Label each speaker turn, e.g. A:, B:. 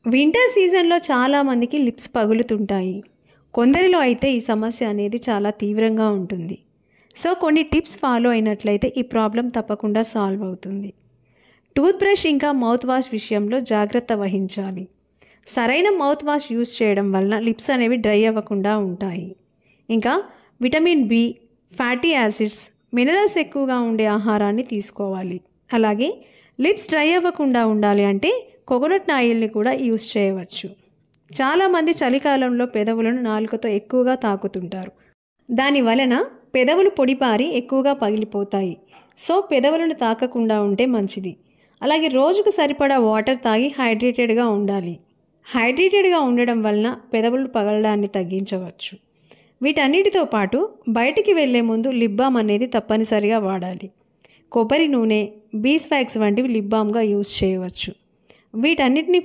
A: Winter సీజన్లో చాలామందికి lips పగులుతుంటాయి. కొందరిలో అయితే ఈ సమస్య అనేది చాలా తీవ్రంగా ఉంటుంది. సో కొన్ని టిప్స్ ఫాలో అయినట్లయితే ఈ ప్రాబ్లం తప్పకుండా సాల్వ్ అవుతుంది. టూత్ బ్రష్ ఇంకా మౌత్ వాష్ విషయంలో జాగ్రత్త వహించాలి. సరైన మౌత్ వాష్ యూస్ చేయడం వలన లిప్స్ అనేవి డ్రై అవ్వకుండా ఉంటాయి. ఇంకా vitamin B, fatty acids, minerals ఎక్కువగా ఉండే ఆహారాన్ని తీసుకోవాలి. అలాగే లిప్స్ డ్రై అవ్వకుండా ఉండాలి అంటే కోకోనట్ ఆయిల్ని కూడా యూస్ చేయవచ్చు. చాలామంది చలికాలంలో పెదవులను నాలుకతో ఎక్కువగా తాకుతుంటారు. దాని వలన పెదవులు పొడిపారి ఎక్కువగా పగిలిపోతాయి. సో పెదవులను తాకకుండా ఉంటే మంచిది. అలాగే రోజుకు సరిపడా వాటర్ తాగి హైడ్రేటెడ్గా ఉండాలి. హైడ్రేటెడ్గా ఉండడం వలన పెదవులు పగలడాన్ని తగ్గించవచ్చు. వీటన్నిటితో పాటు బయటికి వెళ్ళే ముందు లిప్ బామ్ అనేది తప్పనిసరిగా వాడాలి. కొబ్బరి నూనె, బీస్వాక్స్ వంటివి లిప్ బామ్గా యూస్ చేయవచ్చు. వీటన్నిటిని